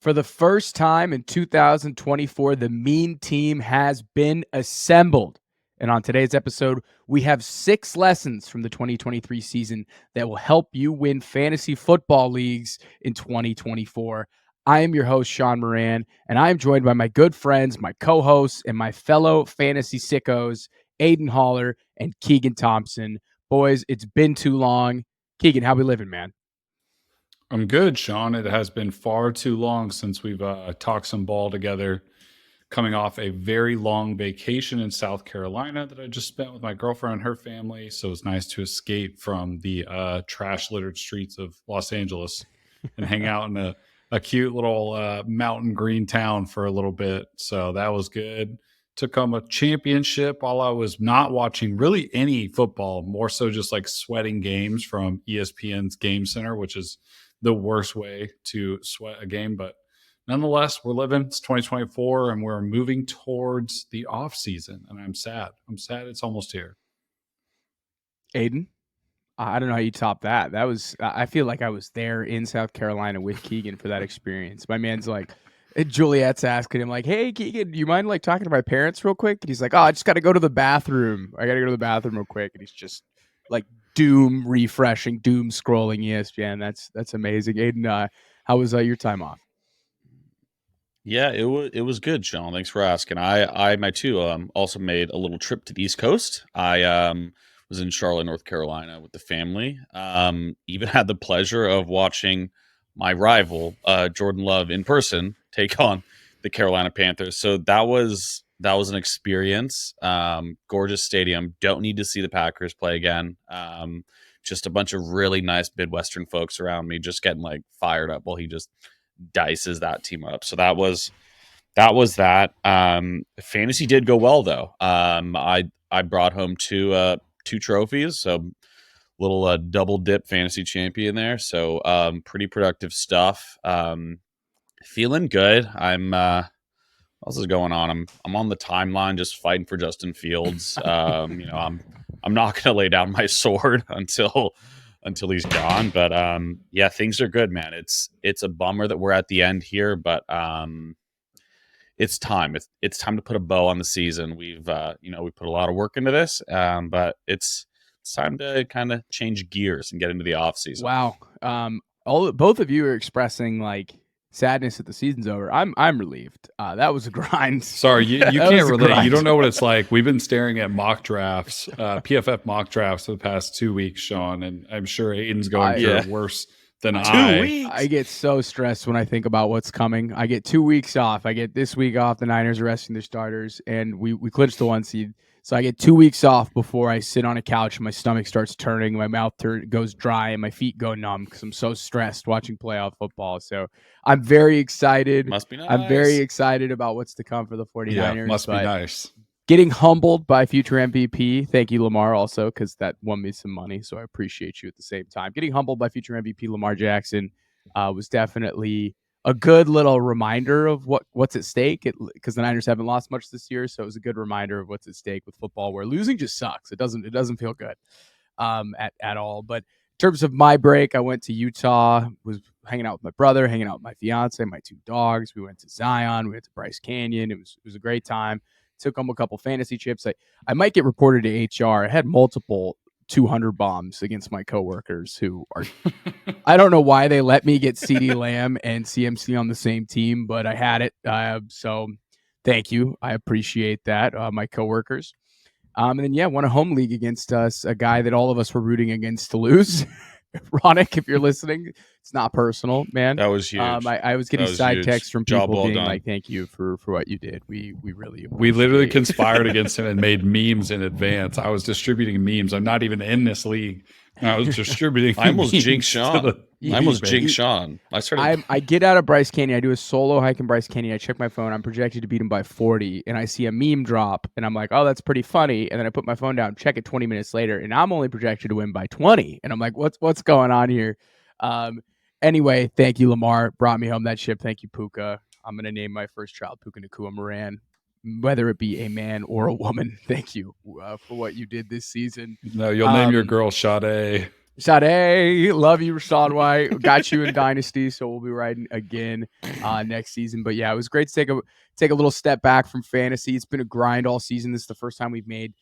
For the first time in 2024, the Mean Team has been assembled. And on today's episode, we have 6 lessons from the 2023 season that will help you win fantasy football leagues in 2024. I am your host, Shaun Moran, and I am joined by my good friends, my co-hosts, and my fellow fantasy sickos, Aidan Haller and Keegan Thompson. Boys, it's been too long. Keegan, how we living, man? I'm good, Shaun. It has been far too long since we've talked some ball together, coming off a very long vacation in South Carolina that I just spent with my girlfriend and her family. So it's nice to escape from the trash-littered streets of Los Angeles and hang out in a cute little mountain green town for a little bit. So that was good. Took home a championship while I was not watching really any football, more so just like sweating games from ESPN's Game Center, which is the worst way to sweat a game. But nonetheless, we're living. It's 2024 and we're moving towards the off season. And I'm sad. It's almost here. Aidan, I don't know how you top that. I feel like I was there in South Carolina with Keegan for that experience. My man's like, Juliet's asking him like, "Hey, Keegan, do you mind like talking to my parents real quick?" And he's like, "Oh, I just got to go to the bathroom. I got to go to the bathroom real quick." And he's just like doom scrolling ESPN. That's amazing. Aidan, how was your time off? Yeah, it was good, Shaun. Thanks for asking. I too also made a little trip to the East Coast. I was in Charlotte, North Carolina with the family. Even had the pleasure of watching my rival, Jordan Love, in person take on the Carolina Panthers. So that was an experience. Gorgeous stadium. Don't need to see the Packers play again. Just a bunch of really nice Midwestern folks around me, just getting like fired up while he just dices that team up. So that was that. Fantasy did go well though. I brought home two trophies, so little double dip fantasy champion there. So pretty productive stuff. Feeling good. What else is going on? I'm on the timeline just fighting for Justin Fields. I'm not gonna lay down my sword until he's gone. But yeah, things are good, man. It's a bummer that we're at the end here, but it's time. It's time to put a bow on the season. We've we put a lot of work into this, but it's time to kind of change gears and get into the off season. Wow. Both of you are expressing like sadness that the season's over. I'm relieved. That was a grind. Sorry, you can't relate. You don't know what it's like. We've been staring at mock drafts, PFF mock drafts for the past 2 weeks, Shaun, and I'm sure Aidan's going through it worse than 2 weeks. I get so stressed when I think about what's coming. I get 2 weeks off. I get this week off. The Niners are resting their starters, and we clinched the 1 seed. So I get 2 weeks off before I sit on a couch and my stomach starts turning, my mouth goes dry, and my feet go numb because I'm so stressed watching playoff football. So I'm very excited. Must be nice. I'm very excited about what's to come for the 49ers. Yeah, must be nice. Getting humbled by future MVP. Thank you, Lamar, also, because that won me some money, so I appreciate you at the same time. Getting humbled by future MVP Lamar Jackson was definitely a good little reminder of what's at stake, because the Niners haven't lost much this year, so it was a good reminder of what's at stake with football, where losing just sucks. It doesn't feel good at all. But in terms of my break, I went to Utah, was hanging out with my brother, hanging out with my fiance, my 2 dogs. We went to Zion, we went to Bryce Canyon. It was a great time. Took home a couple fantasy chips. I might get reported to HR. I had multiple 200 bombs against my coworkers who are I don't know why they let me get CeeDee Lamb and CMC on the same team, but I had it. So thank you. I appreciate that, my coworkers. And then, won a home league against us, a guy that all of us were rooting against to lose. Ronick, if you're listening, it's not personal, man. That was huge. I was getting side texts from people being like, "Thank you for what you did. We really we literally conspired against him and made memes in advance. I was distributing memes. I'm not even in this league. I was distributing. I almost jinxed Shaun. I get out of Bryce Canyon. I do a solo hike in Bryce Canyon. I check my phone. I'm projected to beat him by 40, and I see a meme drop, and I'm like, "Oh, that's pretty funny." And then I put my phone down, check it 20 minutes later, and I'm only projected to win by 20. And I'm like, "What's going on here?" Anyway, thank you, Lamar. Brought me home that ship. Thank you, Puka. I'm gonna name my first child Puka Nacua Moran, whether it be a man or a woman. Thank you for what you did this season. No, you'll name your girl Sade. Sade, love you, Rachaad White. Got you in Dynasty, so we'll be riding again next season. But yeah, it was great to take a little step back from fantasy. It's been a grind all season. This is the first time we've made,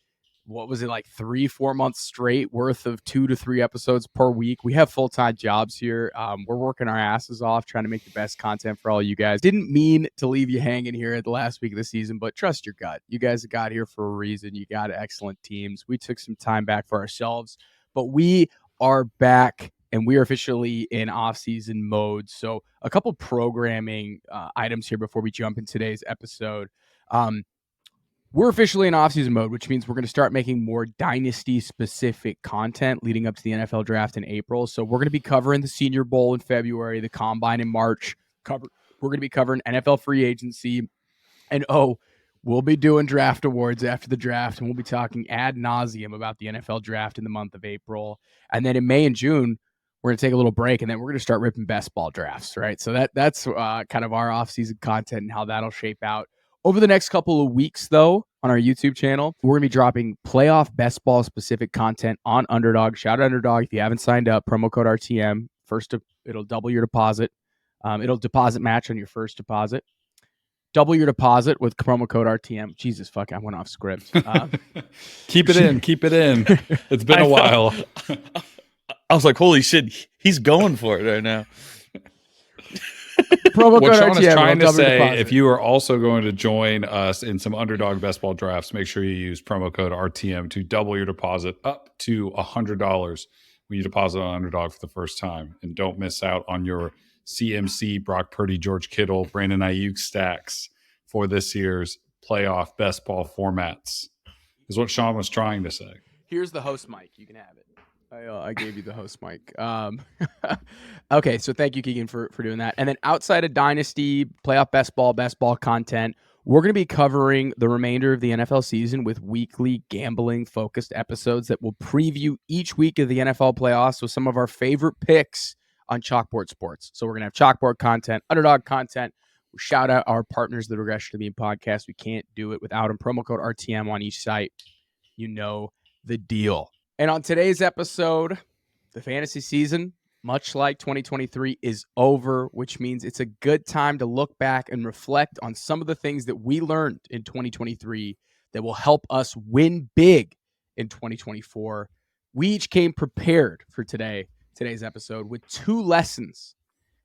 what was it, like 3-4 months straight worth of 2 to 3 episodes per week. We have full-time jobs here. We're working our asses off trying to make the best content for all you guys. Didn't mean to leave you hanging here at the last week of the season, but trust your gut. You guys got here for a reason. You got excellent teams. We took some time back for ourselves, but we are back and we are officially in off-season mode. So a couple programming items here before we jump in today's episode. We're officially in off-season mode, which means we're going to start making more dynasty-specific content leading up to the NFL draft in April. So we're going to be covering the Senior Bowl in February, the Combine in March. We're going to be covering NFL free agency. And, we'll be doing draft awards after the draft, and we'll be talking ad nauseum about the NFL draft in the month of April. And then in May and June, we're going to take a little break, and then we're going to start ripping best ball drafts, right? So that's kind of our off-season content and how that'll shape out. Over the next couple of weeks, though, on our YouTube channel, we're going to be dropping playoff best ball specific content on Underdog. Shout out Underdog. If you haven't signed up, promo code RTM. It'll double your deposit. It'll deposit match on your first deposit. Double your deposit with promo code RTM. Jesus, fuck, I went off script. Keep it in. It's been a while. I was like, holy shit, he's going for it right now. Promo What code Shaun RTM, is trying to double your say, deposit. if you are also going to join us in some Underdog best ball drafts, make sure you use promo code RTM to double your deposit up to $100 when you deposit on Underdog for the first time. And don't miss out on your CMC, Brock Purdy, George Kittle, Brandon Ayuk stacks for this year's playoff best ball formats, is what Shaun was trying to say. Here's the host mic. You can have it. I gave you the host mic. Okay, so thank you, Keegan, for doing that. And then outside of Dynasty, playoff best ball content, we're going to be covering the remainder of the NFL season with weekly gambling-focused episodes that will preview each week of the NFL playoffs with some of our favorite picks on Chalkboard Sports. So we're going to have Chalkboard content, Underdog content. We shout out our partners, the Regression to the Mean podcast. We can't do it without them. Promo code RTM on each site. You know the deal. And on today's episode, the fantasy season, much like 2023, is over, which means it's a good time to look back and reflect on some of the things that we learned in 2023 that will help us win big in 2024. We each came prepared for today's episode with 2 lessons.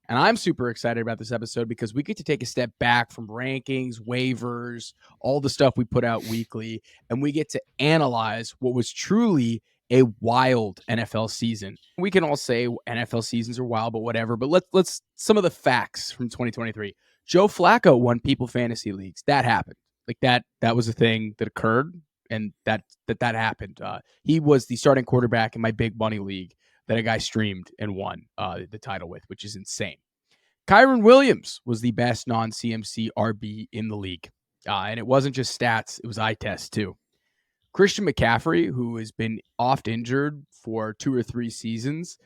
And I'm super excited about this episode because we get to take a step back from rankings, waivers, all the stuff we put out weekly, and we get to analyze what was truly a wild NFL season. We can all say NFL seasons are wild, but whatever. But let's some of the facts from 2023. Joe Flacco won people fantasy leagues. That happened. Like that was a thing that occurred, and that happened. He was the starting quarterback in my big money league that a guy streamed and won the title with, which is insane. Kyren Williams was the best non-CMC RB in the league. And it wasn't just stats, it was eye test too. Christian McCaffrey, who has been oft injured for 2 or 3 seasons,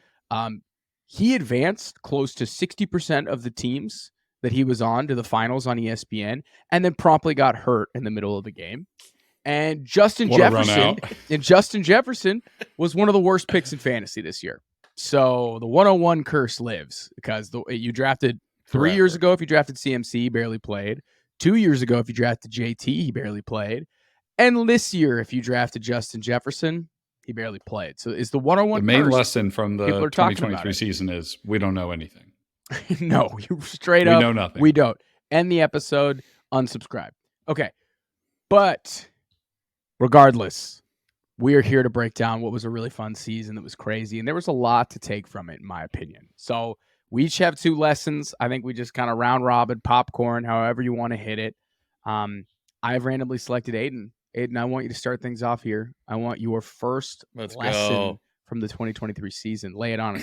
he advanced close to 60% of the teams that he was on to the finals on ESPN, and then promptly got hurt in the middle of the game. And Justin Jefferson was one of the worst picks in fantasy this year. So the 101 curse lives because you drafted 3 years ago. If you drafted CMC, he barely played. 2 years ago, if you drafted JT, he barely played. And this year, if you drafted Justin Jefferson, he barely played. So is the 101 The main curse, lesson from the 2023 season is we don't know anything. No, you straight up. We know nothing. We don't. End the episode, unsubscribe. Okay. But regardless, we are here to break down what was a really fun season that was crazy. And there was a lot to take from it, in my opinion. So we each have 2 lessons. I think we just kind of round robin, popcorn, however you want to hit it. I've randomly selected Aidan. Aidan, I want you to start things off here. I want your first lesson from the 2023 season. Lay it on us.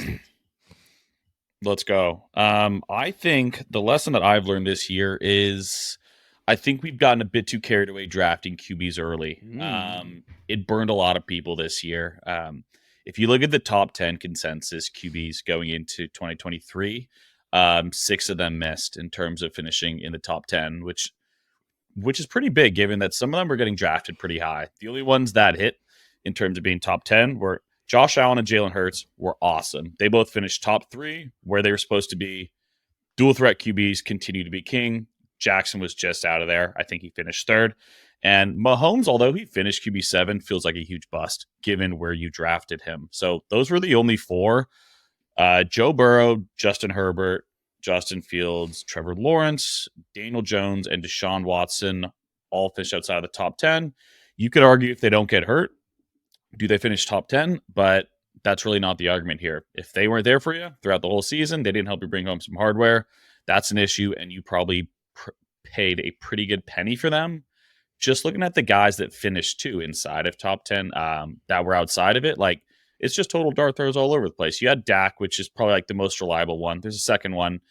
Let's go. I think the lesson that I've learned this year is I think we've gotten a bit too carried away drafting QBs early. It burned a lot of people this year. If you look at the top 10 consensus QBs going into 2023, 6 of them missed in terms of finishing in the top 10, which is pretty big given that some of them were getting drafted pretty high. The only ones that hit in terms of being top 10 were Josh Allen and Jalen Hurts were awesome. They both finished top 3 where they were supposed to be. Dual threat QBs continue to be king. Jackson was just out of there. I think he finished 3rd. And Mahomes, although he finished QB7, feels like a huge bust given where you drafted him. So those were the only 4. Joe Burrow, Justin Herbert, Justin Fields, Trevor Lawrence, Daniel Jones, and Deshaun Watson all finished outside of the top 10. You could argue if they don't get hurt, do they finish top 10? But that's really not the argument here. If they weren't there for you throughout the whole season, they didn't help you bring home some hardware, that's an issue, and you probably paid a pretty good penny for them. Just looking at the guys that finished too inside of top 10 that were outside of it, like it's just total dart throws all over the place. You had Dak, which is probably like the most reliable one. There's a second one.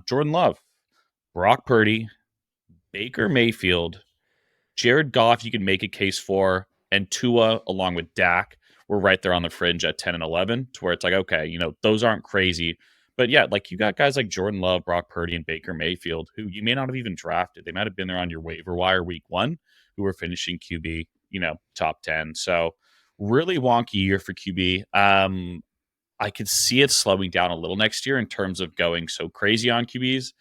Jordan Love, Brock Purdy, Baker Mayfield, Jared Goff, you can make a case for, and Tua along with Dak were right there on the fringe at 10 and 11 to where it's like, okay, those aren't crazy. But yeah, like you got guys like Jordan Love, Brock Purdy, and Baker Mayfield, who you may not have even drafted. They might have been there on your waiver wire week 1, who were finishing QB, top 10. So really wonky year for QB. I could see it slowing down a little next year in terms of going so crazy on QBs.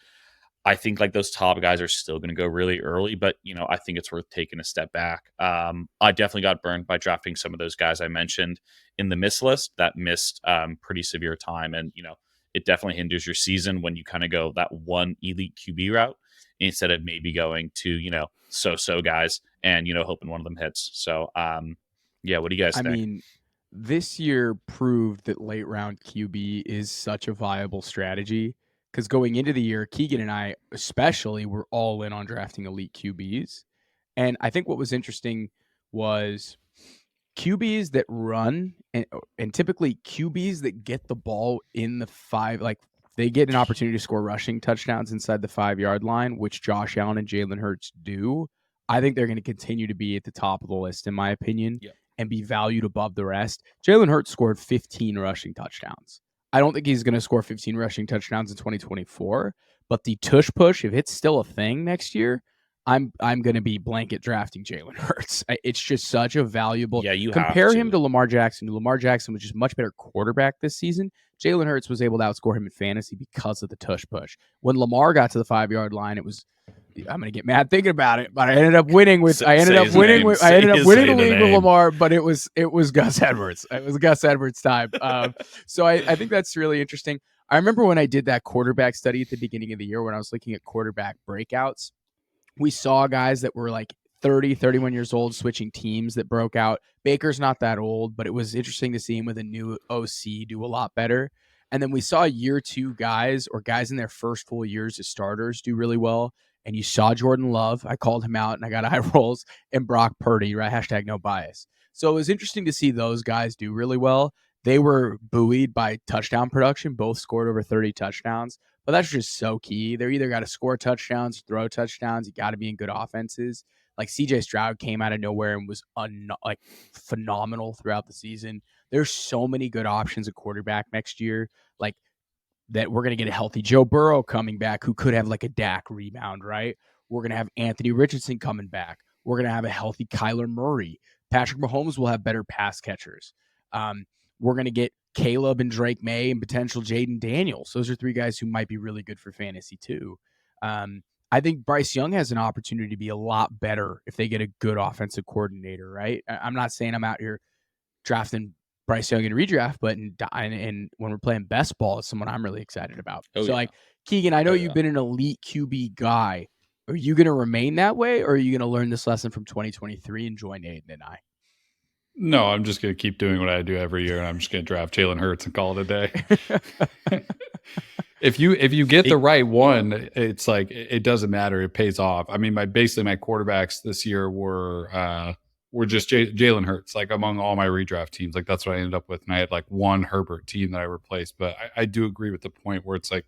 I think like those top guys are still going to go really early, but I think it's worth taking a step back. I definitely got burned by drafting some of those guys I mentioned in the miss list that missed pretty severe time. And, it definitely hinders your season when you kind of go that one elite QB route instead of maybe going to, so guys and, hoping one of them hits. So, yeah, what do you guys think? I mean, this year proved that late round QB is such a viable strategy because going into the year, Keegan and I especially were all in on drafting elite QBs. And I think what was interesting was QBs that run and typically QBs that get the ball in the 5, like they get an opportunity to score rushing touchdowns inside the 5-yard line, which Josh Allen and Jalen Hurts do. I think they're going to continue to be at the top of the list, in my opinion, and be valued above the rest. Jalen Hurts scored 15 rushing touchdowns. I don't think he's going to score 15 rushing touchdowns in 2024, but the tush push, if it's still a thing next year, I'm going to be blanket drafting Jalen Hurts. It's just such a valuable. Yeah, you compare him to Lamar Jackson. Lamar Jackson was just much better quarterback this season. Jalen Hurts was able to outscore him in fantasy because of the tush push. When Lamar got to the 5-yard line, it was. I'm going to get mad thinking about it, but I ended up winning with. I ended up winning the league with Lamar, but it was Gus Edwards. It was Gus Edwards' time. So I think that's really interesting. I remember when I did that quarterback study at the beginning of the year when I was looking at quarterback breakouts. We saw guys that were like 30, 31 years old switching teams that broke out. Baker's not that old, but it was interesting to see him with a new OC do a lot better. And then we saw year 2 guys or guys in their first full years as starters do really well. And you saw Jordan Love. I called him out and I got eye rolls. And Brock Purdy, right? Hashtag no bias. So it was interesting to see those guys do really well. They were buoyed by touchdown production. Both scored over 30 touchdowns. But that's just so key. They're either got to score touchdowns, throw touchdowns. You got to be in good offenses. Like CJ Stroud came out of nowhere and was phenomenal throughout the season. There's so many good options at quarterback next year. Like that we're going to get a healthy Joe Burrow coming back who could have like a Dak rebound, right? We're going to have Anthony Richardson coming back. We're going to have a healthy Kyler Murray. Patrick Mahomes will have better pass catchers. We're going to get Caleb and Drake May and potential Jaden Daniels. Those are 3 guys who might be really good for fantasy too. I think Bryce Young has an opportunity to be a lot better if they get a good offensive coordinator, right? I'm not saying I'm out here drafting Bryce Young in redraft, but and when we're playing best ball, it's someone I'm really excited about. Like Keegan, I know you've been an elite QB guy. Are you going to remain that way, or are you going to learn this lesson from 2023 and join Aidan and I? No, I'm just going to keep doing what I do every year, and I'm just going to draft Jalen Hurts and call it a day. If you get the right one, it's like it doesn't matter. It pays off. I mean, basically my quarterbacks this year were just Jalen Hurts, like among all my redraft teams. Like that's what I ended up with, and I had like one Herbert team that I replaced. But I do agree with the point where it's like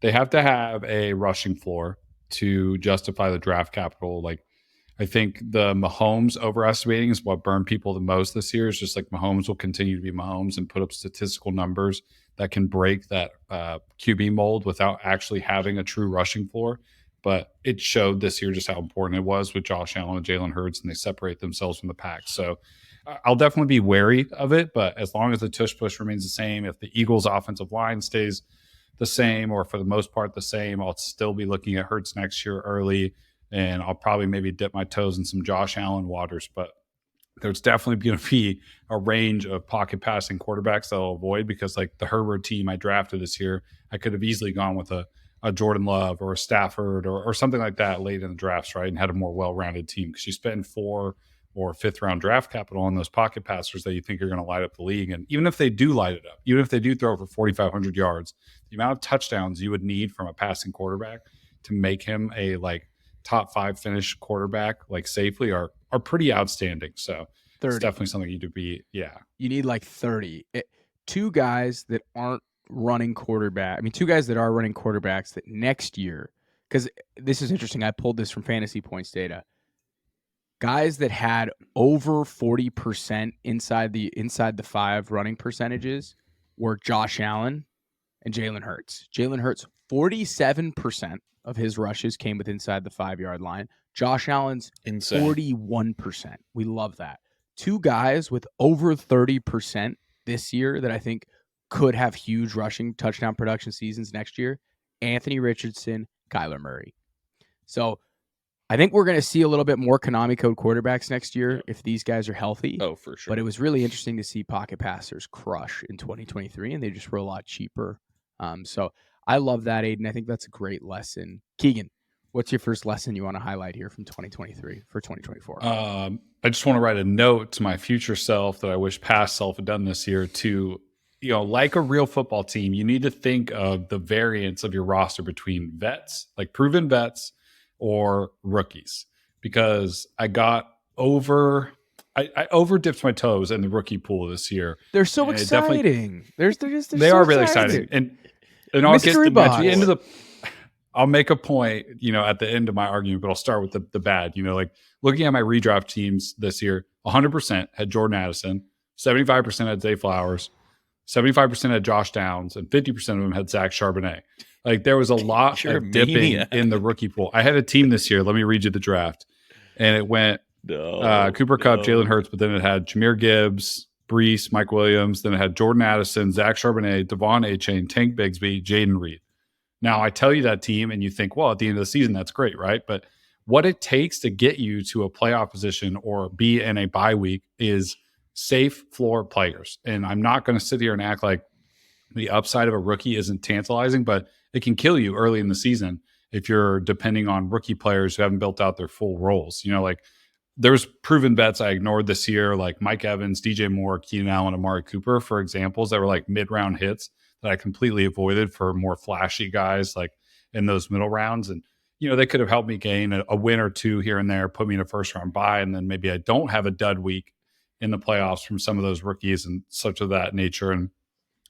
they have to have a rushing floor to justify the draft capital. Like I think the Mahomes overestimating is what burned people the most this year. Is just like Mahomes will continue to be Mahomes and put up statistical numbers that can break that QB mold without actually having a true rushing floor. But it showed this year just how important it was with Josh Allen and Jalen Hurts, and they separate themselves from the pack. So I'll definitely be wary of it, but as long as the tush push remains the same, if the Eagles offensive line stays the same, or for the most part the same, I'll still be looking at Hurts next year early, and I'll probably maybe dip my toes in some Josh Allen waters, but there's definitely going to be a range of pocket passing quarterbacks that I'll avoid, because like the Herbert team I drafted this year, I could have easily gone with a Jordan Love or a Stafford or something like that late in the drafts, right? And had a more well-rounded team, because you spend 4th or 5th round draft capital on those pocket passers that you think are going to light up the league. And even if they do light it up, even if they do throw for 4,500 yards, the amount of touchdowns you would need from a passing quarterback to make him a like top 5 finish quarterback like safely are pretty outstanding. So 30. It's definitely something you need to be. Yeah. You need like 30. Two guys that aren't running quarterback. I mean, two guys that are running quarterbacks that next year, because this is interesting. I pulled this from Fantasy Points data. Guys that had over 40% inside the 5 running percentages were Josh Allen and Jalen Hurts. Jalen Hurts, 47% of his rushes came with inside the 5-yard line. Josh Allen's Insane. 41%. We love that. Two guys with over 30% this year that I think could have huge rushing touchdown production seasons next year. Anthony Richardson, Kyler Murray. So I think we're going to see a little bit more Konami code quarterbacks next year if these guys are healthy. Oh, for sure. But it was really interesting to see pocket passers crush in 2023, and they just were a lot cheaper. So I love that, Aidan. I think that's a great lesson. Keegan, what's your first lesson you want to highlight here from 2023 for 2024? I just want to write a note to my future self that I wish past self had done this year to, like a real football team, you need to think of the variance of your roster between vets, like proven vets, or rookies, because I over dipped my toes in the rookie pool this year. They're so exciting. They're they so are really exciting. And I'll get to the end of the. I'll make a point, at the end of my argument, but I'll start with the bad. Like looking at my redraft teams this year, 100% had Jordan Addison, 75% had Zay Flowers, 75% had Josh Downs, and 50% of them had Zach Charbonnet. Like there was a lot of dipping in the rookie pool. I had a team this year. Let me read you the draft. And it went Cooper Kupp, Jalen Hurts, but then it had Jahmyr Gibbs, Brees, Mike Williams. Then it had Jordan Addison, Zach Charbonnet, Devon Achane, Tank Bigsby, Jaden Reed. Now, I tell you that team and you think, well, at the end of the season, that's great, right? But what it takes to get you to a playoff position or be in a bye week is safe floor players. And I'm not going to sit here and act like the upside of a rookie isn't tantalizing, but it can kill you early in the season if you're depending on rookie players who haven't built out their full roles. Like there's proven bets I ignored this year, like Mike Evans, DJ Moore, Keenan Allen, Amari Cooper, for examples that were like mid-round hits that I completely avoided for more flashy guys like in those middle rounds. And, they could have helped me gain a win or two here and there, put me in a first round bye. And then maybe I don't have a dud week in the playoffs from some of those rookies and such of that nature. And,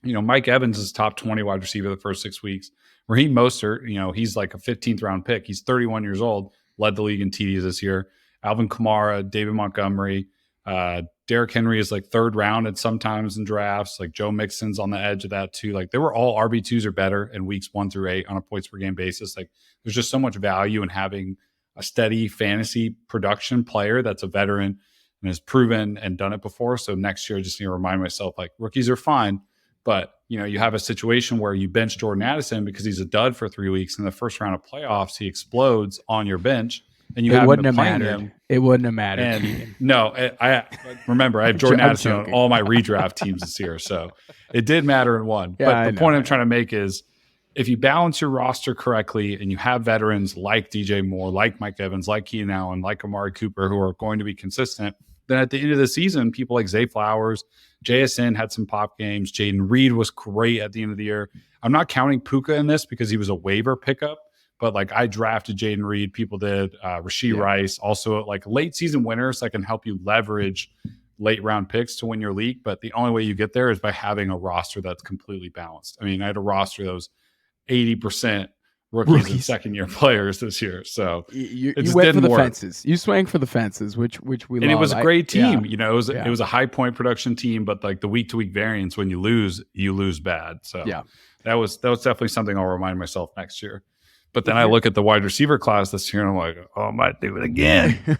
Mike Evans is top 20 wide receiver the first 6 weeks. Raheem Mostert, he's like a 15th round pick. He's 31 years old, led the league in TDs this year. Alvin Kamara, David Montgomery, Derrick Henry is like 3rd round and sometimes in drafts. Like Joe Mixon's on the edge of that too. Like they were all RB2s or better in weeks 1 through 8 on a points per game basis. Like there's just so much value in having a steady fantasy production player that's a veteran and has proven and done it before. So next year, I just need to remind myself, like rookies are fine, but you have a situation where you bench Jordan Addison because he's a dud for 3 weeks. In the first round of playoffs, he explodes on your bench. And you wouldn't have mattered. It wouldn't have mattered. And no, I remember I have Jordan Addison on all my redraft teams this year, so it did matter in one. Yeah, but the point I'm trying to make is, if you balance your roster correctly and you have veterans like DJ Moore, like Mike Evans, like Keenan Allen, like Amari Cooper, who are going to be consistent, then at the end of the season, people like Zay Flowers, JSN had some pop games. Jaden Reed was great at the end of the year. I'm not counting Puka in this because he was a waiver pickup. But like I drafted Jaden Reed, people did Rashee Rice, also like late season winners that can help you leverage late round picks to win your league. But the only way you get there is by having a roster that's completely balanced. I mean, I had a roster that was 80% rookies and second year players this year. So you went for the fences. You swang for the fences, which we love. And it was a great team. It was a high point production team, but like the week to week variance, when you lose bad. So that was definitely something I'll remind myself next year. But then I look at the wide receiver class this year and I'm like, oh, I might do it again.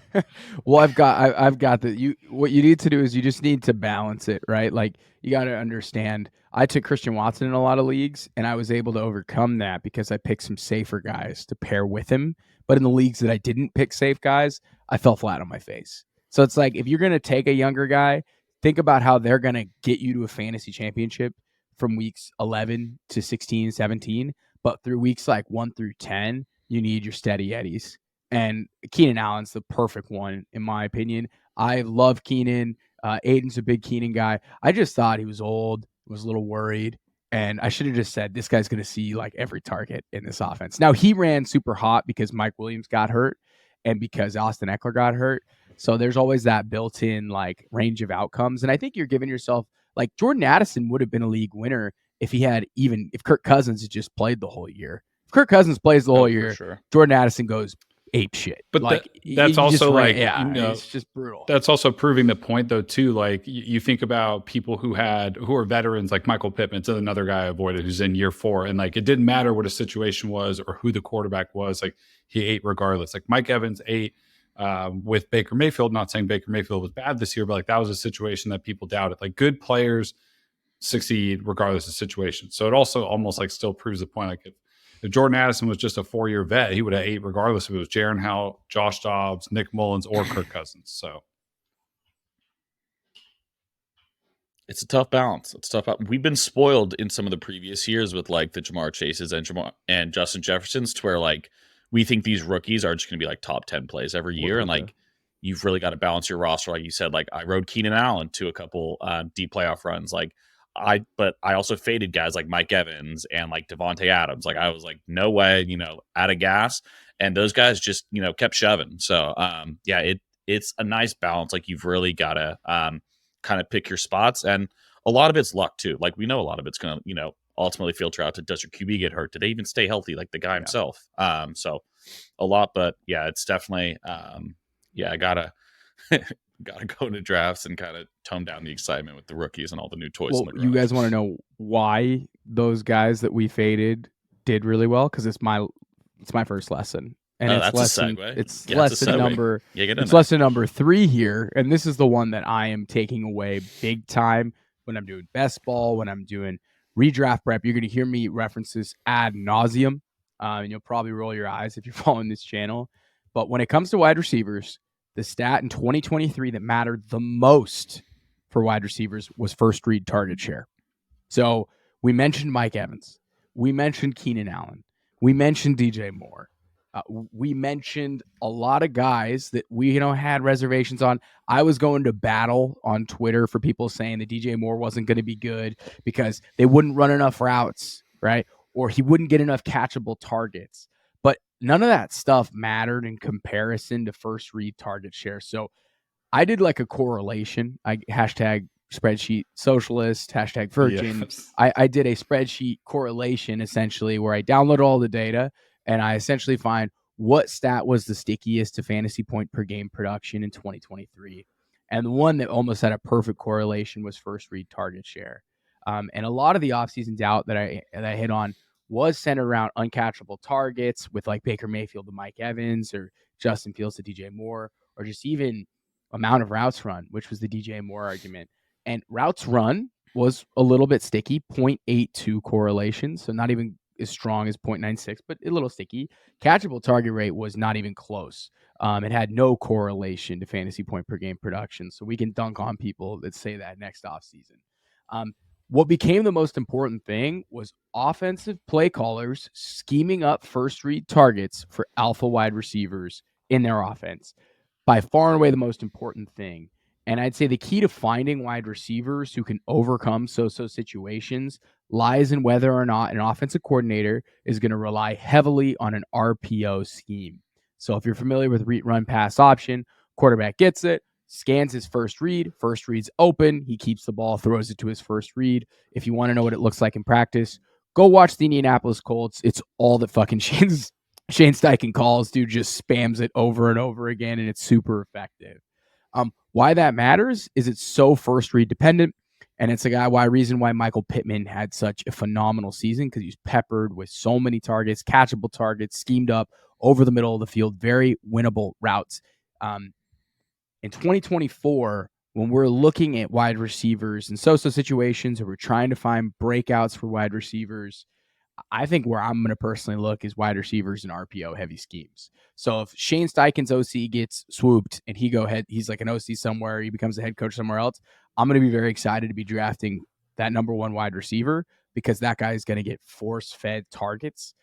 Well, I've got what you need to do is you just need to balance it, right? Like you got to understand. I took Christian Watson in a lot of leagues and I was able to overcome that because I picked some safer guys to pair with him. But in the leagues that I didn't pick safe guys, I fell flat on my face. So it's like if you're going to take a younger guy, think about how they're going to get you to a fantasy championship from weeks 11 to 16, 17. But through weeks like 1 through 10, you need your steady eddies. And Keenan Allen's the perfect one, in my opinion. I love Keenan. Aidan's a big Keenan guy. I just thought he was old, was a little worried. And I should have just said, this guy's going to see like every target in this offense. Now, he ran super hot because Mike Williams got hurt and because Austin Eckler got hurt. So there's always that built-in like range of outcomes. And I think you're giving yourself, like Jordan Addison would have been a league winner if Kirk Cousins had just played the whole year. If Kirk Cousins plays the whole year, sure. Jordan Addison goes ape shit. But like, that's also like, it's just brutal. That's also proving the point though, too. Like you think about people who are veterans, like Michael Pittman, so another guy I avoided who's in year 4. And like, it didn't matter what a situation was or who the quarterback was. Like he ate regardless. Like Mike Evans ate with Baker Mayfield, not saying Baker Mayfield was bad this year, but like that was a situation that people doubted. Like good players succeed regardless of situation. So it also almost like still proves the point. Like if Jordan Addison was just a 4-year vet, he would have ate regardless if it was Jaron Howell, Josh Dobbs, Nick Mullins, or Kirk Cousins. So it's a tough balance. We've been spoiled in some of the previous years with like the Jamar Chases and Justin Jeffersons to where like we think these rookies are just going to be like top 10 plays every year. And like you've really got to balance your roster. Like you said, like I rode Keenan Allen to a couple deep playoff runs. Like but I also faded guys like Mike Evans and like Devontae Adams. Like I was like, no way, out of gas. And those guys just, kept shoving. So it's a nice balance. Like you've really got to kind of pick your spots. And a lot of it's luck too. Like we know a lot of it's going to, ultimately filter out to, does your QB get hurt? Did they even stay healthy? Like the guy himself. So a lot, but yeah, it's definitely, I gotta go into drafts and kind of tone down the excitement with the rookies and all the new toys. Well, you guys want to know why those guys that we faded did really well? Because it's my first lesson, and it's lesson. It's lesson number. It's lesson number 3 here, and this is the one that I am taking away big time when I'm doing best ball, when I'm doing redraft prep. You're going to hear me reference this ad nauseum, and you'll probably roll your eyes if you're following this channel. But when it comes to wide receivers, the stat in 2023 that mattered the most for wide receivers was first read target share. So we mentioned Mike Evans. We mentioned Keenan Allen. We mentioned DJ Moore. We mentioned a lot of guys that we had reservations on. I was going to battle on Twitter for people saying that DJ Moore wasn't going to be good because they wouldn't run enough routes, right? Or he wouldn't get enough catchable targets. But none of that stuff mattered in comparison to first read target share. So I did like a correlation. I hashtag spreadsheet socialist, hashtag virgin. Yes. I did a spreadsheet correlation essentially where I download all the data and I essentially find what stat was the stickiest to fantasy point per game production in 2023. And the one that almost had a perfect correlation was first read target share. And a lot of the offseason doubt that I hit on was centered around uncatchable targets with like Baker Mayfield to Mike Evans or Justin Fields to DJ Moore, or just even amount of routes run, which was the DJ Moore argument. And routes run was a little bit sticky, 0.82 correlation. So not even as strong as 0.96, but a little sticky. Catchable target rate was not even close. It had no correlation to fantasy point per game production. So we can dunk on people that say that next offseason. What became the most important thing was offensive play callers scheming up first read targets for alpha wide receivers in their offense. By far and away the most important thing. And I'd say the key to finding wide receivers who can overcome so-so situations lies in whether or not an offensive coordinator is going to rely heavily on an RPO scheme. So if you're familiar with read, run, pass option, quarterback gets it, scans his first read's open, he keeps the ball, throws it to his first read. If you want to know what it looks like in practice, go watch the Indianapolis Colts. It's all that fucking Shane Steichen calls, dude, just spams it over and over again, and it's super effective. Why that matters is it's so first read dependent, And it's reason why Michael Pittman had such a phenomenal season, because he's peppered with so many targets, catchable targets, schemed up over the middle of the field, very winnable routes. In 2024, when we're looking at wide receivers in so-so situations, or we're trying to find breakouts for wide receivers, I think where I'm going to personally look is wide receivers and RPO heavy schemes. So if Shane Steichen's OC gets swooped and he's like an OC somewhere, he becomes a head coach somewhere else, I'm going to be very excited to be drafting that number one wide receiver, because that guy is going to get force-fed targets.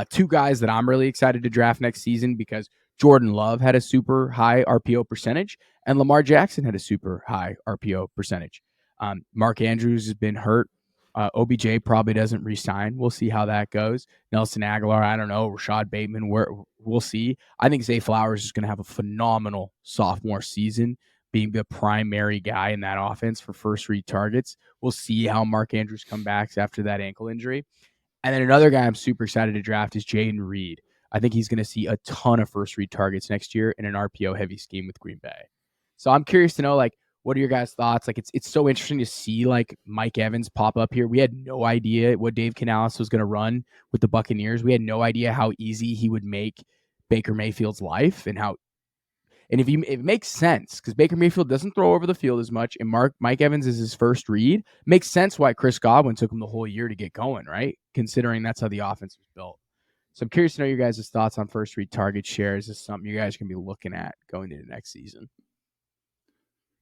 Two guys that I'm really excited to draft next season, because Jordan Love had a super high RPO percentage and Lamar Jackson had a super high RPO percentage. Mark Andrews has been hurt. OBJ probably doesn't re-sign. We'll see how that goes. Nelson Aguilar, I don't know. Rachaad Bateman, we'll see. I think Zay Flowers is going to have a phenomenal sophomore season, being the primary guy in that offense for first read targets. We'll see how Mark Andrews comes back after that ankle injury. And then another guy I'm super excited to draft is Jaden Reed. I think he's going to see a ton of first read targets next year in an RPO heavy scheme with Green Bay. So I'm curious to know, what are your guys' thoughts? It's so interesting to see Mike Evans pop up here. We had no idea what Dave Canales was going to run with the Buccaneers. We had no idea how easy he would make Baker Mayfield's life, and it makes sense, because Baker Mayfield doesn't throw over the field as much, and Mike Evans is his first read. Makes sense why Chris Godwin took him the whole year to get going, right? Considering that's how the offense was built. So I'm curious to know your guys' thoughts on first read target share. Is this something you guys can be looking at going into next season?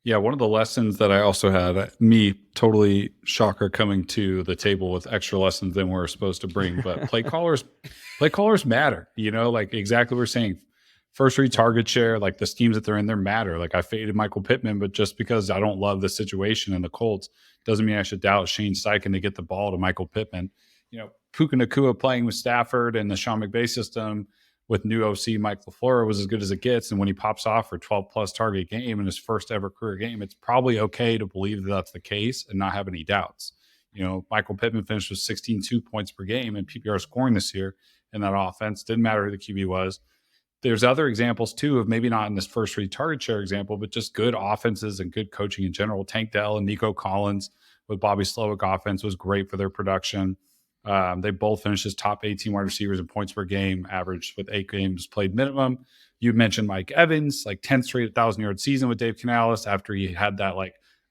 Yeah, one of the lessons that I also had, me totally shocker coming to the table with extra lessons than we're supposed to bring, but play callers matter, exactly what we're saying. First read target share, the schemes that they're in there matter. I faded Michael Pittman, but just because I don't love the situation in the Colts doesn't mean I should doubt Shane Steichen to get the ball to Michael Pittman. Puka Nacua playing with Stafford and the Sean McVay system with new OC Mike LaFleur was as good as it gets. And when he pops off for 12-plus target game in his first ever career game, it's probably okay to believe that that's the case and not have any doubts. Michael Pittman finished with 16.2 points per game in PPR scoring this year in that offense. Didn't matter who the QB was. There's other examples, too, of maybe not in this first read target share example, but just good offenses and good coaching in general. Tank Dell and Nico Collins with Bobby Slowick offense was great for their production. They both finished as top 18 wide receivers in points per game, averaged with 8 games played minimum. You mentioned Mike Evans, 10th straight 1,000-yard season with Dave Canales after he had that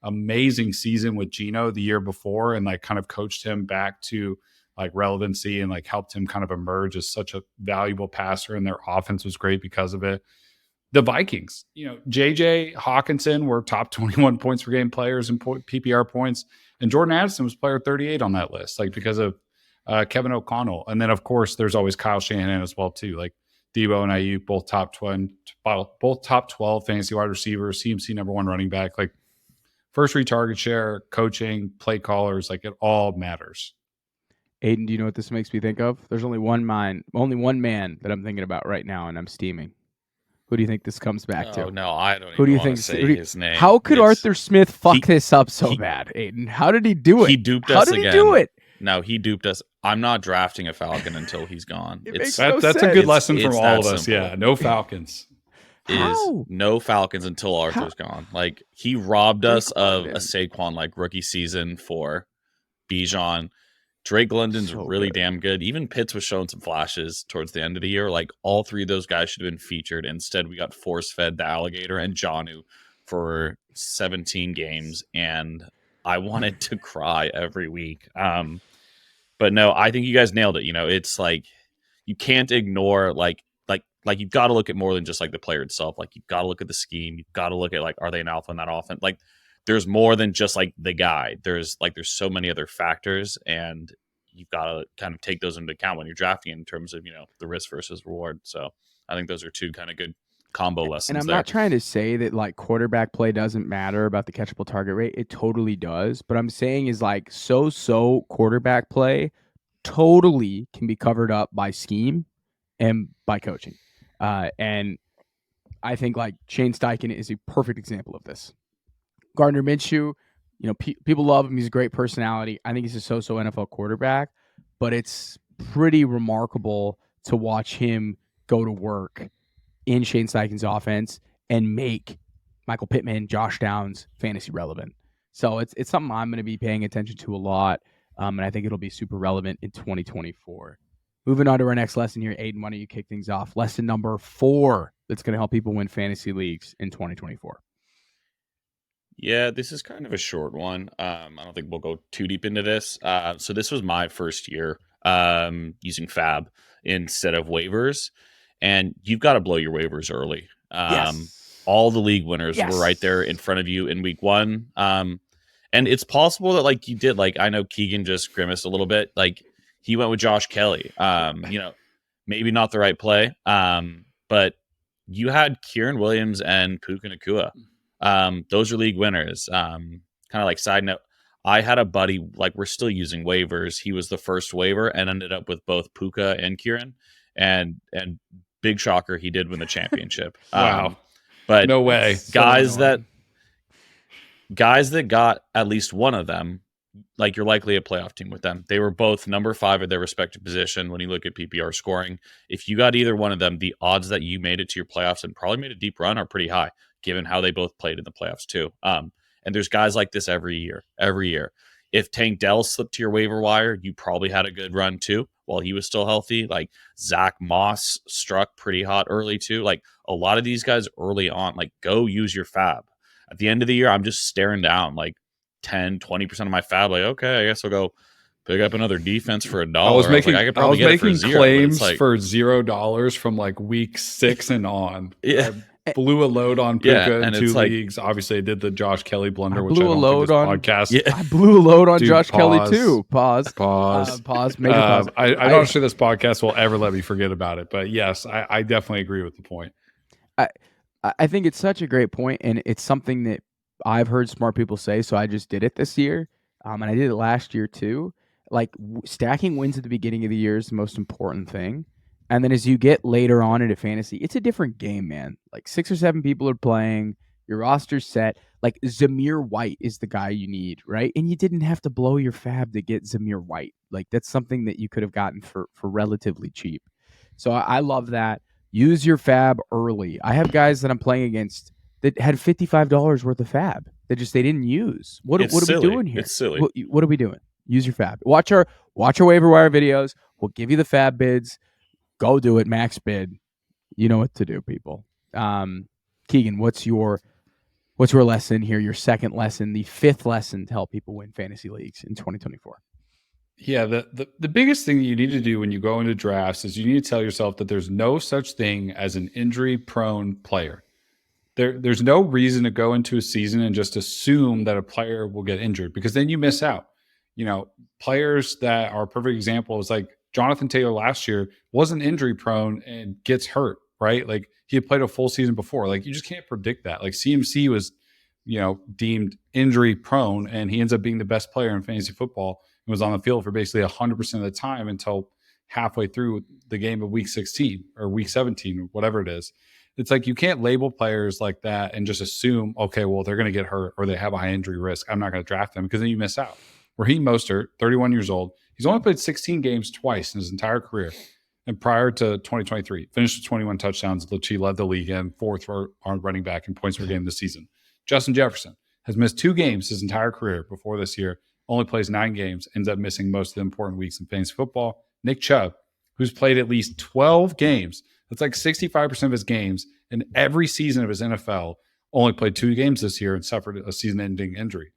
amazing season with Geno the year before, and kind of coached him back to relevancy and helped him kind of emerge as such a valuable passer, and their offense was great because of it. The Vikings, JJ Hawkinson were top 21 points per game players in PPR points, and Jordan Addison was player 38 on that list, because of Kevin O'Connell. And then, of course, there's always Kyle Shanahan as well, too. Debo and Ayuk, both top 12 fantasy wide receivers, CMC number 1 running back. First read target share, coaching, play callers, it all matters. Aidan, do you know what this makes me think of? There's only one man that I'm thinking about right now, and I'm steaming. Who do you think this comes back to? No, I don't Who do you want think to say his name. How could Arthur Smith fuck this up so bad, Aidan? How did he do it? He duped us again. How did he do it? No, he duped us. I'm not drafting a Falcon until he's gone. That's a good lesson from all of us. Yeah, no Falcons. No Falcons until Arthur's gone. He robbed us of a Saquon rookie season for Bijan. Drake London's really damn good. Even Pitts was showing some flashes towards the end of the year. All 3 of those guys should have been featured. Instead, we got force-fed the Alligator and Jonnu for 17 games, and I wanted to cry every week. But no, I think you guys nailed it. It's you can't ignore you've got to look at more than just the player itself. You've got to look at the scheme. You've got to look at are they an alpha in that offense? There's more than just the guy. There's so many other factors, and you've got to kind of take those into account when you're drafting in terms of the risk versus reward. So I think those are 2 kind of good combo lessons. And I'm not trying to say that quarterback play doesn't matter about the catchable target rate. It totally does. But I'm saying is so quarterback play totally can be covered up by scheme and by coaching. And I think Shane Steichen is a perfect example of this. Gardner Minshew, people love him. He's a great personality. I think he's a so-so NFL quarterback, but it's pretty remarkable to watch him go to work in Shane Steichen's offense and make Michael Pittman, Josh Downs fantasy relevant. So it's something I'm going to be paying attention to a lot, and I think it'll be super relevant in 2024. Moving on to our next lesson here, Aidan, why don't you kick things off? Lesson number 4 that's going to help people win fantasy leagues in 2024. Yeah, this is kind of a short one. I don't think we'll go too deep into this. So this was my first year using FAAB instead of waivers, and you've got to blow your waivers early. Yes. All the league winners Yes. were right there in front of you in week 1. And it's possible that like you did, like I know Keegan just grimaced a little bit. Like he went with Josh Kelly. Maybe not the right play. But you had Kyren Williams and Puka Nacua. Those are league winners. Kind of like side note, I had a buddy, like we're still using waivers. He was the first waiver and ended up with both Puka and Kyren, and big shocker, he did win the championship. Wow. But No way. guys that got at least one of them, like you're likely a playoff team with them. They were both number 5 at their respective position when you look at PPR scoring. If you got either one of them, the odds that you made it to your playoffs and probably made a deep run are pretty high, given how they both played in the playoffs too. And there's guys like this every year. If Tank Dell slipped to your waiver wire, you probably had a good run too while he was still healthy. Like Zach Moss struck pretty hot early too. Like a lot of these guys early on, like go use your FAAB. At the end of the year, I'm just staring down like 10, 20% of my FAAB. Like, okay, I guess I'll go pick up another defense for $1. I was making claims like, for $0 from like week 6 and on. Yeah. I blew a load on Puka in 2 like, leagues. Obviously, I did the Josh Kelly blunder, which I don't think is podcast. Yeah. I blew a load on Dude, Josh Kelly pause. too. Pause. Major pause. I'm not sure this podcast will ever let me forget about it, but yes, I definitely agree with the point. I think it's such a great point, and it's something that I've heard smart people say, so I just did it this year, and I did it last year too. Like stacking wins at the beginning of the year is the most important thing. And then as you get later on into fantasy, it's a different game, man. Like 6 or 7 people are playing, your roster's set. Like Zamir White is the guy you need, right? And you didn't have to blow your FAAB to get Zamir White. Like that's something that you could have gotten for relatively cheap. So I love that. Use your FAAB early. I have guys that I'm playing against that had $55 worth of FAAB that they didn't use. What are we doing here? It's silly. What are we doing? Use your FAAB. Watch our waiver wire videos. We'll give you the FAAB bids. Go do it, max bid. You know what to do, people. Keegan, what's your lesson here? Your second lesson, the 5th lesson to help people win fantasy leagues in 2024. Yeah, the biggest thing that you need to do when you go into drafts is you need to tell yourself that there's no such thing as an injury-prone player. There's no reason to go into a season and just assume that a player will get injured, because then you miss out. You know, players that are a perfect example is like Jonathan Taylor last year wasn't injury prone and gets hurt, right? Like he had played a full season before. Like you just can't predict that. Like CMC was, deemed injury prone, and he ends up being the best player in fantasy football and was on the field for basically 100% of the time until halfway through the game of week 16 or week 17, or whatever it is. It's like you can't label players like that and just assume, okay, well, they're going to get hurt or they have a high injury risk, I'm not going to draft them, because then you miss out. Raheem Mostert, 31 years old. He's only played 16 games twice in his entire career. And prior to 2023, finished with 21 touchdowns. He led the league and 4th on running back in points per game this season. Justin Jefferson has missed 2 games his entire career before this year. Only plays 9 games, ends up missing most of the important weeks in fantasy football. Nick Chubb, who's played at least 12 games. That's like 65% of his games in every season of his NFL. Only played 2 games this year and suffered a season-ending injury.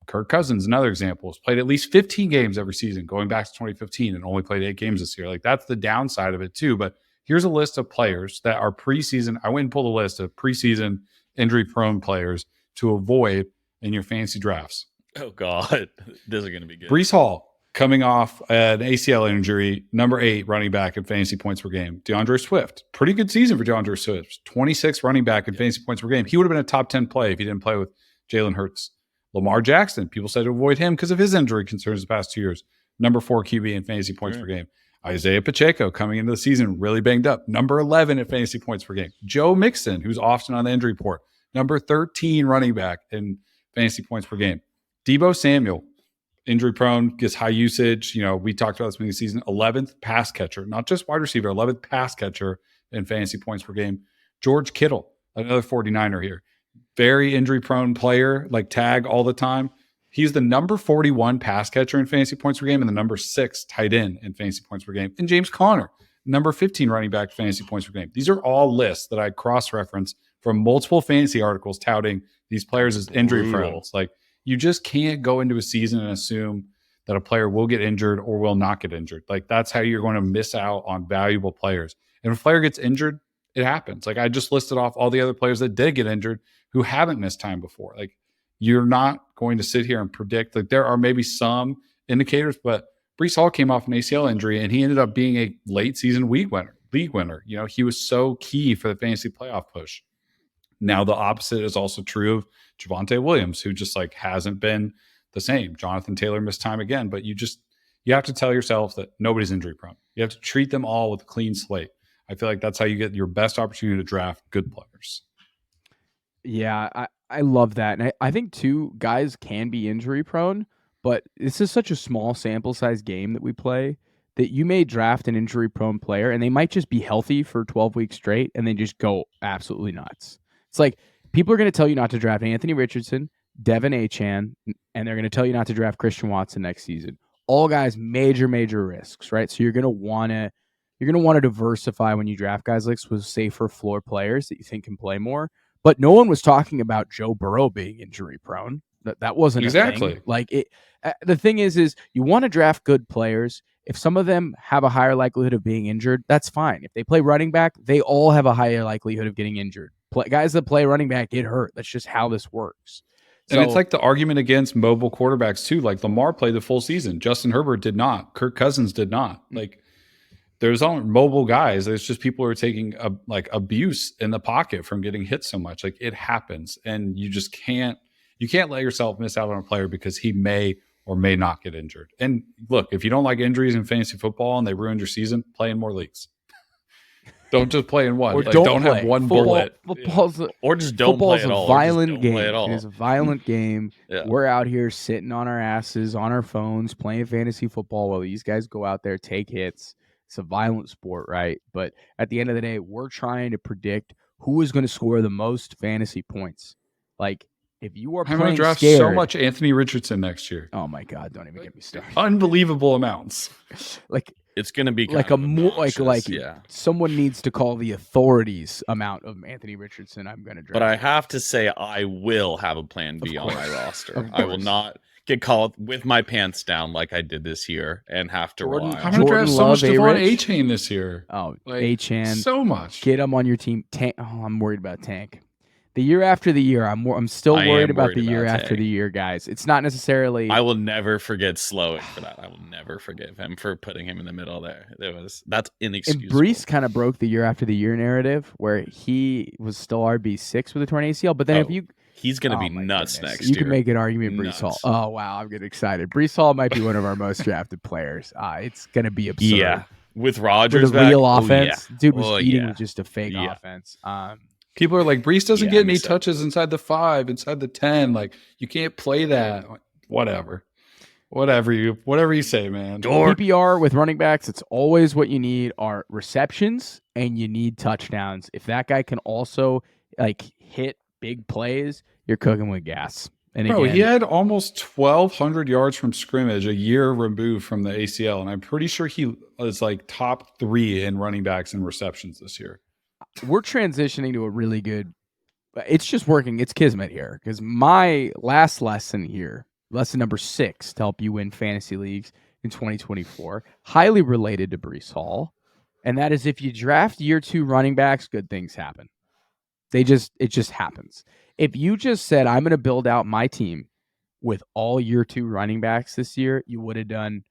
Kirk Cousins, another example, has played at least 15 games every season going back to 2015 and only played 8 games this year. Like that's the downside of it too. But here's a list of players that are preseason. I went and pulled a list of preseason injury-prone players to avoid in your fantasy drafts. Oh, God. This is going to be good. Breece Hall, coming off an ACL injury, number 8 running back in fantasy points per game. DeAndre Swift, pretty good season for DeAndre Swift. 26 running back in fantasy points per game. He would have been a top 10 play if he didn't play with Jalen Hurts. Lamar Jackson, people said to avoid him because of his injury concerns the past 2 years. Number 4 QB in fantasy points per game. Isaiah Pacheco coming into the season really banged up. Number 11 in fantasy points per game. Joe Mixon, who's often on the injury report. Number 13 running back in fantasy points per game. Deebo Samuel, injury prone, gets high usage. We talked about this in the season. 11th pass catcher, not just wide receiver, 11th pass catcher in fantasy points per game. George Kittle, another 49er here. Very injury prone player, like tag all the time. He's the number 41 pass catcher in fantasy points per game and the number 6 tight end in fantasy points per game. And James Conner, number 15 running back fantasy points per game. These are all lists that I cross-reference from multiple fantasy articles touting these players as injury prone. Like, you just can't go into a season and assume that a player will get injured or will not get injured. Like, that's how you're going to miss out on valuable players. And if a player gets injured, it happens. Like, I just listed off all the other players that did get injured who haven't missed time before. Like, you're not going to sit here and predict. Like, there are maybe some indicators, but Breece Hall came off an ACL injury and he ended up being a late season league winner. You know, he was so key for the fantasy playoff push. Now, the opposite is also true of Javonte Williams, who just like hasn't been the same. Jonathan Taylor missed time again, but you have to tell yourself that nobody's injury prone. You have to treat them all with a clean slate. I feel like that's how you get your best opportunity to draft good players. Yeah, I love that. And I think, too, guys can be injury prone, but this is such a small sample size game that we play that you may draft an injury prone player and they might just be healthy for 12 weeks straight and then just go absolutely nuts. It's like people are going to tell you not to draft Anthony Richardson, Devon Achane, and they're going to tell you not to draft Christian Watson next season. All guys, major risks, right? So you're going to want to diversify when you draft guys like this with safer floor players that you think can play more. But no one was talking about Joe Burrow being injury prone. That wasn't exactly a thing. Like it. The thing is you want to draft good players. If some of them have a higher likelihood of being injured, that's fine. If they play running back, they all have a higher likelihood of getting injured. Guys that play running back get hurt. That's just how this works. And it's like the argument against mobile quarterbacks too. Like Lamar played the full season. Justin Herbert did not. Kirk Cousins did not. Like, there's only mobile guys. There's just people who are taking abuse in the pocket from getting hit so much. Like, it happens, and you just can't let yourself miss out on a player because he may or may not get injured. And look, if you don't like injuries in fantasy football and they ruined your season, play in more leagues. Don't just play in one. Or like, don't have one bullet. Or just don't play at all. Football's a violent game. It is a violent game. Yeah. We're out here sitting on our asses, on our phones, playing fantasy football while these guys go out there, take hits. It's a violent sport, right? But at the end of the day, we're trying to predict who is going to score the most fantasy points. Like, if you are I'm going to draft scared, so much Anthony Richardson next year. Oh my God! Don't even get me started. Unbelievable amounts. Like, it's going to be like a more like someone needs to call the authorities amount of Anthony Richardson I'm going to draft. But I have to say, I will have a plan B on my roster. I will not get caught with my pants down like I did this year and have to rely I'm on. going to draft so much Devon Achane this year. Oh, like, Achane, so much. Get him on your team. Tank. Oh, I'm worried about Tank. The year after the year, I'm still worried about the year after the year, guys. It's not necessarily. I will never forget Slowing for that. I will never forgive him for putting him in the middle there. That's inexcusable. And Breece kind of broke the year after the year narrative where he was still RB6 with a torn ACL. But then he's going to be nuts next year. You can make an argument Breece Hall. Oh, wow. I'm getting excited. Breece Hall might be one of our most drafted players. It's going to be absurd. Yeah. With Rodgers with a real offense. Dude was eating with just a fake offense. People are like, Breece doesn't get any touches inside the 5, inside the 10. Like, you can't play that. Whatever you say, man. PPR with running backs, it's always what you need are receptions and you need touchdowns. If that guy can also like hit big plays, you're cooking with gas. And Bro, he had almost 1,200 yards from scrimmage a year removed from the ACL, and I'm pretty sure he was like top 3 in running backs and receptions this year. We're transitioning to a really good. It's just working. It's kismet here because my last lesson here, lesson number 6 to help you win fantasy leagues in 2024, highly related to Breece Hall, and that is if you draft year 2 running backs, good things happen. It just happens. If you just said I'm going to build out my team with all year 2 running backs this year, you would have done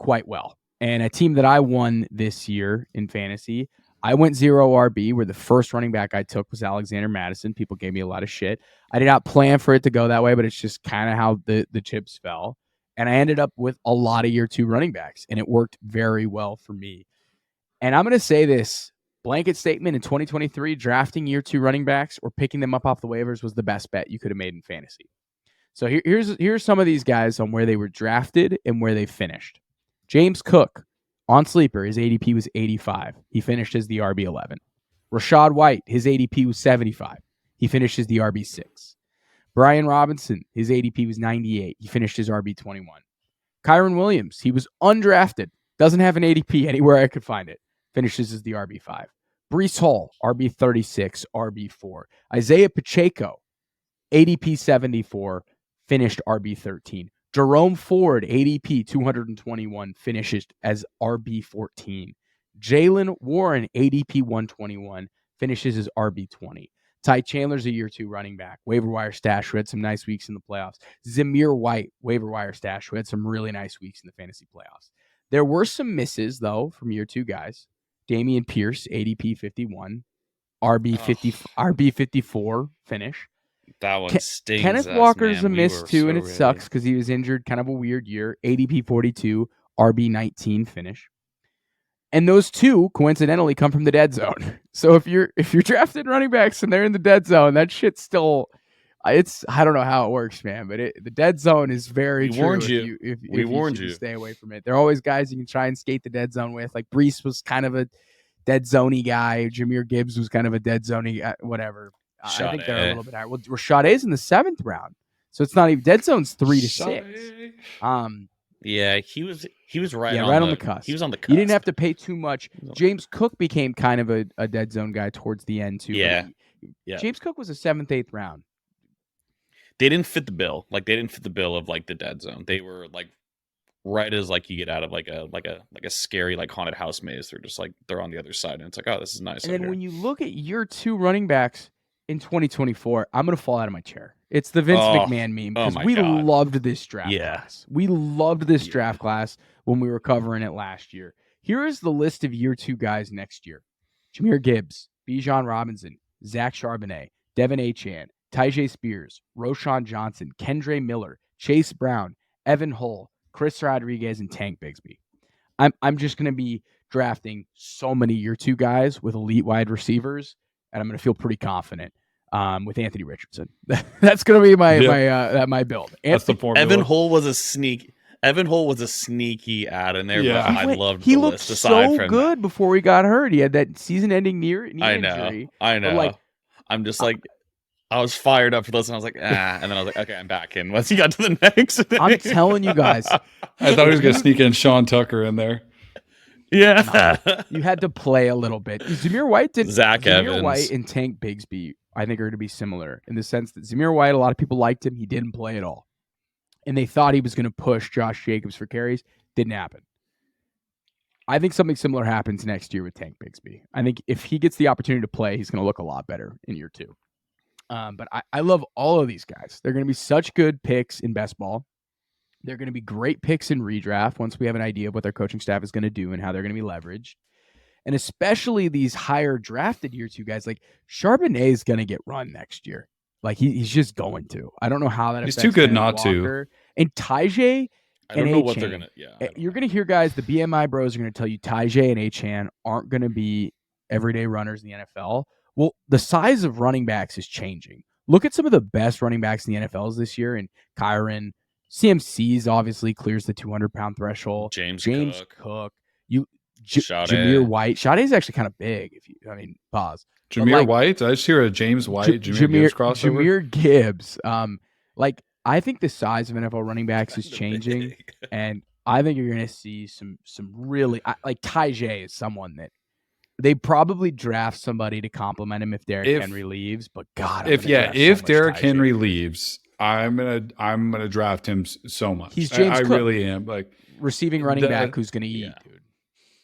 quite well. And a team that I won this year in fantasy, I went 0 RB, where the first running back I took was Alexander Mattison. People gave me a lot of shit. I did not plan for it to go that way, but it's just kind of how the chips fell. And I ended up with a lot of year 2 running backs, and it worked very well for me. And I'm going to say this blanket statement in 2023, drafting year 2 running backs or picking them up off the waivers was the best bet you could have made in fantasy. So here's some of these guys on where they were drafted and where they finished. James Cook. On Sleeper, his ADP was 85. He finished as the RB11. Rachaad White, his ADP was 75. He finished as the RB6. Brian Robinson, his ADP was 98. He finished his RB21. Kyren Williams, he was undrafted. Doesn't have an ADP anywhere I could find it. Finishes as the RB5. Breece Hall, RB36, RB4. Isaiah Pacheco, ADP 74, finished RB13. Jerome Ford, ADP 221, finishes as RB14. Jalen Warren, ADP 121, finishes as RB20. Ty Chandler's a year 2 running back. Waiver wire stash, who had some nice weeks in the playoffs. Zamir White, waiver wire stash, who had some really nice weeks in the fantasy playoffs. There were some misses, though, from year 2 guys. Dameon Pierce, ADP 51, RB 54 finish. That one stings. Kenneth us, Walker's man. a miss too, and it ready. sucks because he was injured. Kind of a weird year. ADP 42, RB 19 finish. And those two coincidentally come from the dead zone. So if you're drafting running backs and they're in the dead zone, that shit's still. I don't know how it works, man, but the dead zone is very We true. warned if you. If We warned you you. stay away from it. There are always guys you can try and skate the dead zone with. Like Breece was kind of a dead zoney guy. Jameer Gibbs was kind of a dead zoney guy, whatever. I think they're a little bit higher. Well, Rachaad's in the 7th round, so it's not even dead zone's 3 to 6. Yeah, he was right. Yeah, on right on the cusp. He was on the cusp. You didn't have to pay too much. James Cook became kind of a dead zone guy towards the end too. Yeah. James Cook was a 7th, 8th round. They didn't fit the bill. Like they didn't fit the bill of like the dead zone. They were like right as like you get out of like a scary like haunted house maze. They're just like they're on the other side, and it's like, oh, this is nice. And then when you look at year 2 running backs in 2024, I'm gonna fall out of my chair. It's the Vince McMahon meme because we loved this draft class. We loved this draft class when we were covering it last year. Here is the list of year 2 guys next year: Jahmyr Gibbs, Bijan Robinson, Zach Charbonnet, Devon Achane, Tyjae Spears, Roschon Johnson, Kendre Miller, Chase Brown, Evan Hull, Chris Rodriguez, and Tank Bigsby. I'm just going to be drafting so many year 2 guys with elite wide receivers, and I'm going to feel pretty confident with Anthony Richardson. That's going to be my build. That's the formula. Evan Hull was a sneaky add in there. Yeah. But I loved he the looked list aside so from good that. before he got hurt. He had that season-ending knee injury. I know. Like, I'm just like, I was fired up for this, and I was like, and then I was like, okay, I'm back in. Once he got to the next thing. I'm telling you guys. I thought he was going to sneak in Sean Tucker in there. Yeah. You had to play a little bit. Zamir White didn't. Zach Zamir Evans. White and Tank Bigsby, I think, are going to be similar in the sense that Zamir White, a lot of people liked him. He didn't play at all. And they thought he was going to push Josh Jacobs for carries. Didn't happen. I think something similar happens next year with Tank Bigsby. I think if he gets the opportunity to play, he's going to look a lot better in year 2. But I love all of these guys. They're going to be such good picks in best ball. They're going to be great picks in redraft once we have an idea of what their coaching staff is going to do and how they're going to be leveraged. And especially these higher drafted year 2 guys, like Charbonnet is going to get run next year. Like he's just going to. I don't know how that He's affects too good Kenneth not Walker. And Tyjae I don't and know what Achane. they're going to, yeah. You're going to hear guys, the BMI bros are going to tell you Tyjae and Achane aren't going to be everyday runners in the NFL. Well, the size of running backs is changing. Look at some of the best running backs in the NFLs this year, and Kyren. CMC's obviously clears the 200-pound threshold. James Cook. Jameer White. Sade's actually kind of big. Pause. Jameer White? Did I just hear a James White, Jameer Gibbs crossover? Jameer Gibbs. I think the size of NFL running backs is changing, and I think you're going to see some really like Tyjae is someone that they probably draft somebody to complement him if Derrick Henry leaves. But God, if Derrick Henry leaves, I'm gonna draft him so much. He's James I Cook, really am. Like receiving running back who's going to eat, dude.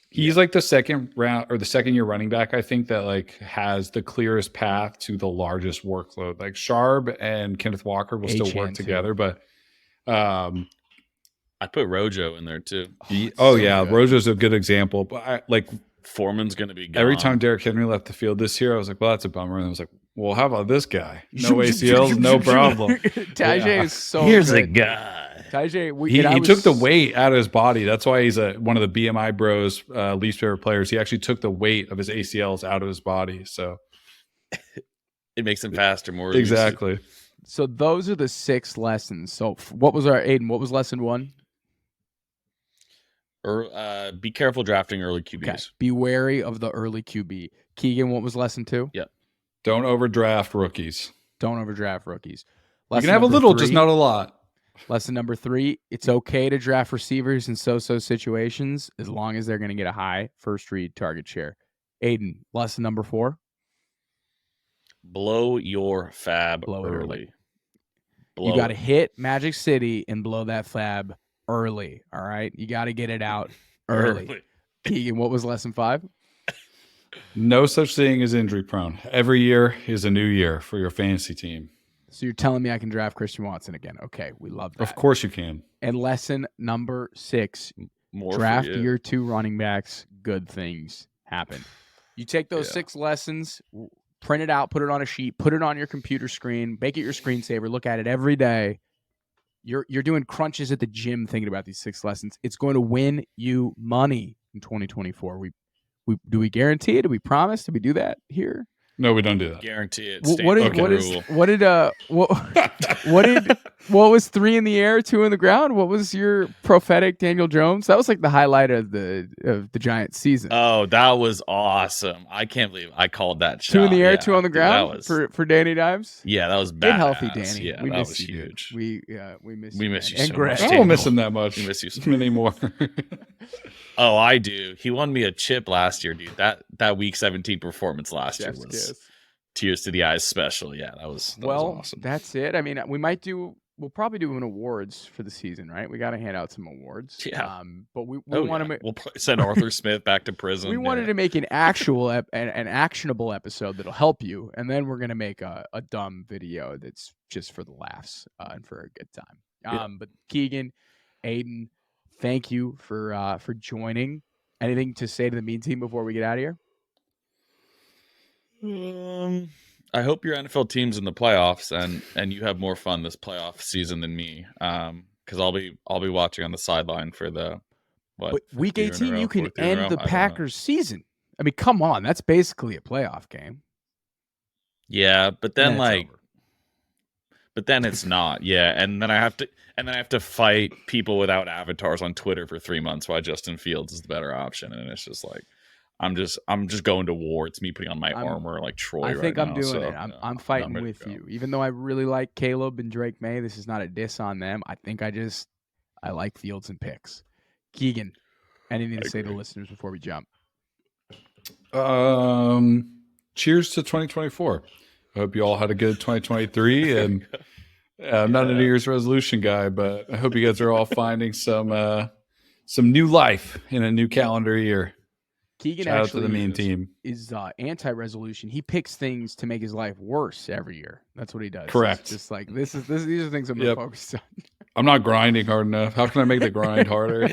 He's like the second round or the second year running back, I think, that like has the clearest path to the largest workload. Like Sharp and Kenneth Walker will still work together, but I put Rojo in there too. Rojo's a good example. But Foreman's going to be gone. Every time Derrick Henry left the field this year, I was like, well, that's a bummer. And I was like, well, how about this guy? No ACLs, no problem. Tyjae is so Here's good. a guy. Tyjae, he took the weight out of his body. That's why he's one of the BMI bros least favorite players. He actually took the weight of his ACLs out of his body. So it makes him faster, more exactly. So those are the 6 lessons. So what was our Aidan? What was lesson 1? Be careful drafting early QBs. Okay. Be wary of the early QB. Keegan, what was lesson 2? Yep. Don't overdraft rookies. Don't overdraft rookies. You can have a little, just not a lot. Lesson number 3, it's okay to draft receivers in so-so situations as long as they're going to get a high first read target share. Aidan, lesson number 4. Blow your FAAB Blow it early. Blow You got to it. hit Magic City and blow that FAAB early, all right? You got to get it out early. Keegan, what was lesson 5? No such thing as injury prone. Every year is a new year for your fantasy team. So you're telling me I can draft Christian Watson again. Okay, we love that. Of course you can. And lesson number 6, More draft for you. year 2 running backs, good things happen. You take those 6 lessons, print it out, put it on a sheet, put it on your computer screen, make it your screensaver, look at it every day. You're doing crunches at the gym thinking about these 6 lessons. It's going to win you money in 2024. Do we guarantee it? Do we promise? Do we do that here? No, we don't do that. Guarantee it. What was 3 in the air, 2 in the ground? What was your prophetic Daniel Jones? That was like the highlight of the Giants season. Oh, that was awesome! I can't believe I called that shot. 2 in the air, 2 on the ground for Danny Dimes. Yeah, that was badass. Get healthy, Danny. Yeah, we that miss was you, huge. We miss you. We miss you and so Greg. much. I don't miss him that much. We miss you so anymore. Oh, I do. He won me a chip last year, dude. That week 17 performance last year was tears to the eyes special. Yeah, that was awesome. That's it. I mean, we'll probably do an awards for the season, right? We got to hand out some awards. Yeah. But we want to we'll send Arthur Smith back to prison. We wanted to make an actual an actionable episode that'll help you, and then we're gonna make a dumb video that's just for the laughs and for a good time. But Keegan, Aidan, thank you for joining. Anything to say to the mean team before we get out of here? I hope your NFL team's in the playoffs and you have more fun this playoff season than me. Because I'll be watching on the sideline for the But week 18 you can end the Packers season. I mean, come on, that's basically a playoff game. Yeah, but then but then it's not. Yeah, and then I have to fight people without avatars on Twitter for 3 months while Justin Fields is the better option, and it's just like I'm just going to war. It's me putting on my armor like Troy. I think right I'm now, doing so, it. I'm fighting with you. Even though I really like Caleb and Drake May, this is not a diss on them. I think I like Fields and picks. Keegan, anything to say to listeners before we jump? Cheers to 2024. I hope you all had a good 2023. And I'm not a New Year's resolution guy, but I hope you guys are all finding some new life in a new calendar year. Keegan Shout actually out to the mean team. Is anti-resolution. He picks things to make his life worse every year. That's what he does. Correct. It's just like these are things I'm focused on. I'm not grinding hard enough. How can I make the grind harder?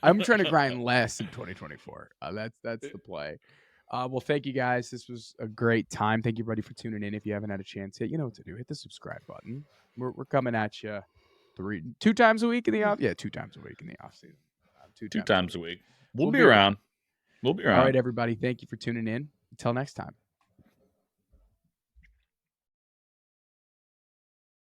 I'm trying to grind less in 2024. That's the play. Well, thank you guys. This was a great time. Thank you, everybody, for tuning in. If you haven't had a chance yet, you know what to do. Hit the subscribe button. We're coming at you 2 times a week in the off. Yeah, 2 times a week in the off season. 2 times a week. We'll be around. We'll be around. All right, everybody. Thank you for tuning in. Until next time.